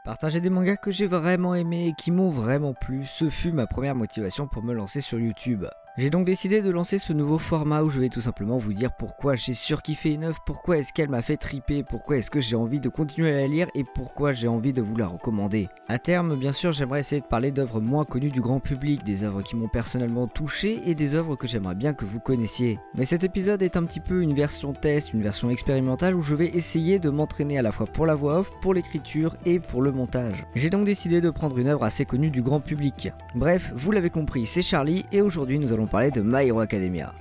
Partager des mangas que j'ai vraiment aimés et qui m'ont vraiment plu, ce fut ma première motivation pour me lancer sur YouTube. J'ai donc décidé de lancer ce nouveau format où je vais tout simplement vous dire pourquoi j'ai surkiffé une œuvre, pourquoi est-ce qu'elle m'a fait triper, pourquoi est-ce que j'ai envie de continuer à la lire et pourquoi j'ai envie de vous la recommander. A terme, bien sûr, j'aimerais essayer de parler d'œuvres moins connues du grand public, des œuvres qui m'ont personnellement touché et des œuvres que j'aimerais bien que vous connaissiez. Mais cet épisode est un petit peu une version test, une version expérimentale où je vais essayer de m'entraîner à la fois pour la voix off, pour l'écriture et pour le montage. J'ai donc décidé de prendre une œuvre assez connue du grand public. Bref, vous l'avez compris, c'est Charlie et aujourd'hui nous allons parler de My Hero Academia.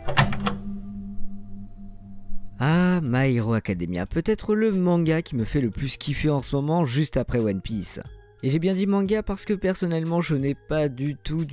Ah, My Hero Academia, peut-être le manga qui me fait le plus kiffer en ce moment juste après One Piece. Et j'ai bien dit manga parce que personnellement je n'ai pas du tout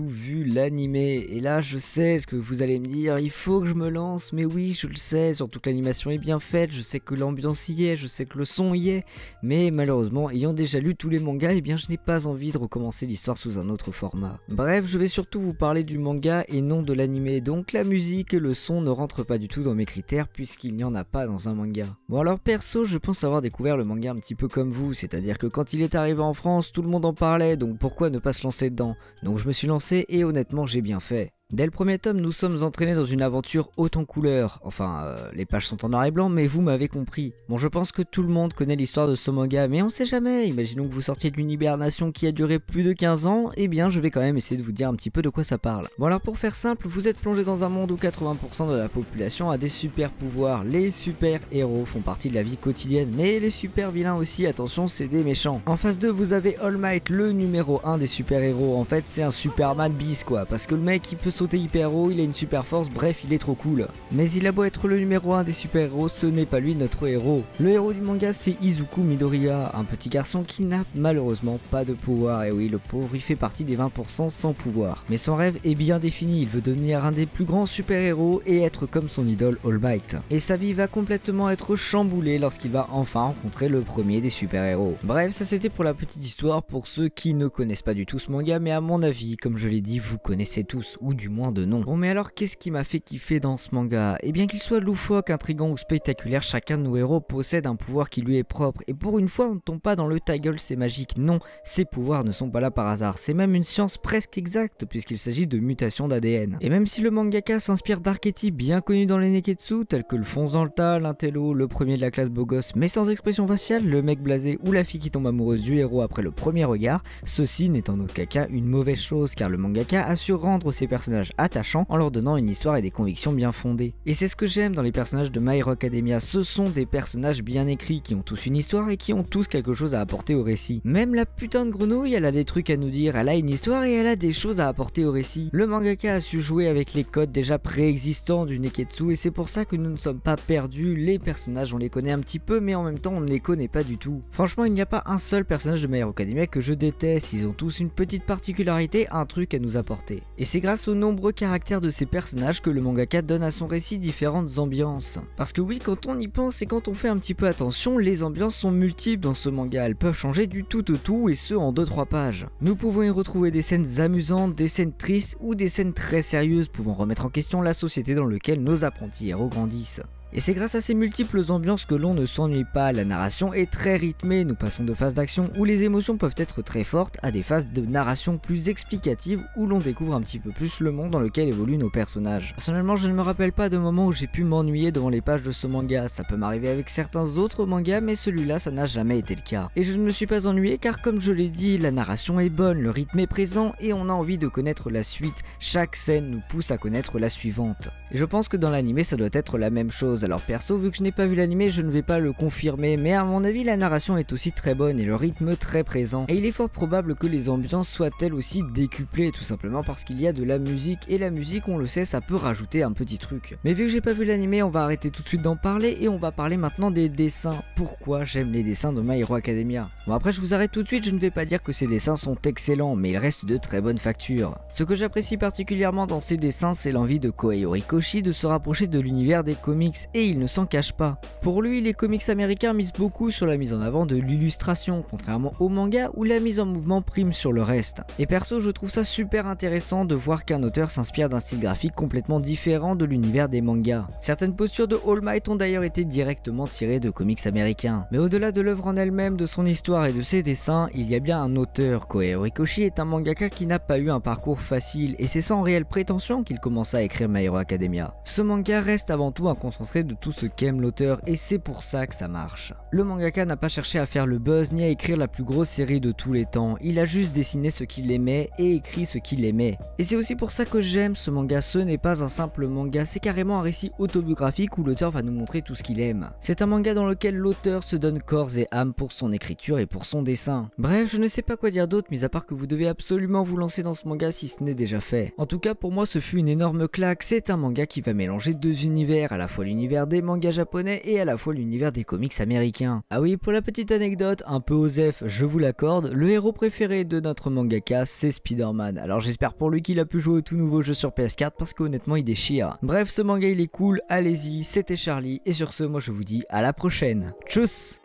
vu l'animé. Et là je sais ce que vous allez me dire, il faut que je me lance, mais oui je le sais, surtout que l'animation est bien faite, je sais que l'ambiance y est, je sais que le son y est. Mais malheureusement ayant déjà lu tous les mangas, eh bien je n'ai pas envie de recommencer l'histoire sous un autre format. Bref, je vais surtout vous parler du manga et non de l'animé, donc la musique et le son ne rentrent pas du tout dans mes critères puisqu'il n'y en a pas dans un manga. Bon alors perso je pense avoir découvert le manga un petit peu comme vous, c'est-à-dire que quand il est arrivé en France, tout le monde en parlait, donc pourquoi ne pas se lancer dedans? Donc je me suis lancé et honnêtement j'ai bien fait. Dès le premier tome, nous sommes entraînés dans une aventure haute en couleurs. Enfin, les pages sont en noir et blanc, mais vous m'avez compris. Bon, je pense que tout le monde connaît l'histoire de ce manga, mais on sait jamais. Imaginons que vous sortiez d'une hibernation qui a duré plus de 15 ans, eh bien je vais quand même essayer de vous dire un petit peu de quoi ça parle. Bon alors pour faire simple, vous êtes plongé dans un monde où 80% de la population a des super pouvoirs. Les super héros font partie de la vie quotidienne, mais les super vilains aussi, attention, c'est des méchants. En face d'eux, vous avez All Might, le numéro 1 des super héros. En fait, c'est un Superman bis quoi, parce que le mec il peut sauter hyper haut, il a une super force, bref il est trop cool. Mais il a beau être le numéro 1 des super héros, ce n'est pas lui notre héros. Le héros du manga c'est Izuku Midoriya, un petit garçon qui n'a malheureusement pas de pouvoir. Et oui, le pauvre il fait partie des 20% sans pouvoir. Mais son rêve est bien défini, il veut devenir un des plus grands super héros et être comme son idole All Might. Et sa vie va complètement être chamboulée lorsqu'il va enfin rencontrer le premier des super héros. Bref, ça c'était pour la petite histoire pour ceux qui ne connaissent pas du tout ce manga, mais à mon avis, comme je l'ai dit, vous connaissez tous, ou du moins de nom. Bon mais alors qu'est-ce qui m'a fait kiffer dans ce manga? Eh bien qu'il soit loufoque, intrigant ou spectaculaire, chacun de nos héros possède un pouvoir qui lui est propre. Et pour une fois on ne tombe pas dans le ta gueule c'est magique, non, ces pouvoirs ne sont pas là par hasard, c'est même une science presque exacte puisqu'il s'agit de mutation d'ADN. Et même si le mangaka s'inspire d'archétypes bien connus dans les neketsu, tels que le fonce dans le tas, l'intello, le premier de la classe beau gosse mais sans expression faciale, le mec blasé ou la fille qui tombe amoureuse du héros après le premier regard, ceci n'est en aucun cas une mauvaise chose car le mangaka a su rendre ses personnages attachants en leur donnant une histoire et des convictions bien fondées. Et c'est ce que j'aime dans les personnages de My Hero Academia, ce sont des personnages bien écrits qui ont tous une histoire et qui ont tous quelque chose à apporter au récit. Même la putain de grenouille, elle a des trucs à nous dire, elle a une histoire et elle a des choses à apporter au récit. Le mangaka a su jouer avec les codes déjà préexistants du neketsu et c'est pour ça que nous ne sommes pas perdus, les personnages on les connaît un petit peu mais en même temps on ne les connaît pas du tout. Franchement il n'y a pas un seul personnage de My Hero Academia que je déteste, ils ont tous une petite particularité, un truc à nous apporter. Et c'est grâce aux nombreux caractères de ces personnages que le mangaka donne à son récit différentes ambiances. Parce que oui, quand on y pense et quand on fait un petit peu attention, les ambiances sont multiples dans ce manga, elles peuvent changer du tout au tout et ce en 2-3 pages. Nous pouvons y retrouver des scènes amusantes, des scènes tristes ou des scènes très sérieuses pouvant remettre en question la société dans laquelle nos apprentis héros grandissent. Et c'est grâce à ces multiples ambiances que l'on ne s'ennuie pas, la narration est très rythmée, nous passons de phases d'action où les émotions peuvent être très fortes à des phases de narration plus explicatives où l'on découvre un petit peu plus le monde dans lequel évoluent nos personnages. Personnellement je ne me rappelle pas de moment où j'ai pu m'ennuyer devant les pages de ce manga, ça peut m'arriver avec certains autres mangas mais celui-là ça n'a jamais été le cas. Et je ne me suis pas ennuyé car comme je l'ai dit, la narration est bonne, le rythme est présent et on a envie de connaître la suite, chaque scène nous pousse à connaître la suivante. Et je pense que dans l'animé ça doit être la même chose. Alors perso, vu que je n'ai pas vu l'animé, je ne vais pas le confirmer, mais à mon avis la narration est aussi très bonne et le rythme très présent. Et il est fort probable que les ambiances soient elles aussi décuplées, tout simplement parce qu'il y a de la musique, et la musique on le sait ça peut rajouter un petit truc. Mais vu que j'ai pas vu l'animé, on va arrêter tout de suite d'en parler et on va parler maintenant des dessins. Pourquoi j'aime les dessins de My Hero Academia? Bon après je vous arrête tout de suite, je ne vais pas dire que ces dessins sont excellents, mais ils restent de très bonne facture. Ce que j'apprécie particulièrement dans ces dessins, c'est l'envie de Kohei Horikoshi de se rapprocher de l'univers des comics et il ne s'en cache pas. Pour lui, les comics américains misent beaucoup sur la mise en avant de l'illustration, contrairement au manga où la mise en mouvement prime sur le reste. Et perso, je trouve ça super intéressant de voir qu'un auteur s'inspire d'un style graphique complètement différent de l'univers des mangas. Certaines postures de All Might ont d'ailleurs été directement tirées de comics américains. Mais au-delà de l'œuvre en elle-même, de son histoire et de ses dessins, il y a bien un auteur. Kohei Horikoshi est un mangaka qui n'a pas eu un parcours facile et c'est sans réelle prétention qu'il commença à écrire My Hero Academia. Ce manga reste avant tout un concentré de tout ce qu'aime l'auteur et c'est pour ça que ça marche. Le mangaka n'a pas cherché à faire le buzz ni à écrire la plus grosse série de tous les temps, il a juste dessiné ce qu'il aimait et écrit ce qu'il aimait. Et c'est aussi pour ça que j'aime ce manga, ce n'est pas un simple manga, c'est carrément un récit autobiographique où l'auteur va nous montrer tout ce qu'il aime. C'est un manga dans lequel l'auteur se donne corps et âme pour son écriture et pour son dessin. Bref, je ne sais pas quoi dire d'autre mis à part que vous devez absolument vous lancer dans ce manga si ce n'est déjà fait. En tout cas pour moi ce fut une énorme claque, c'est un manga qui va mélanger deux univers, à la fois l'univers des mangas japonais et à la fois l'univers des comics américains. Ah oui, pour la petite anecdote, un peu osef, je vous l'accorde, le héros préféré de notre mangaka c'est Spider-Man. Alors j'espère pour lui qu'il a pu jouer au tout nouveau jeu sur PS4 parce qu'honnêtement il déchire. Bref, ce manga il est cool, allez-y, c'était Charlie et sur ce moi je vous dis à la prochaine. Tchuss.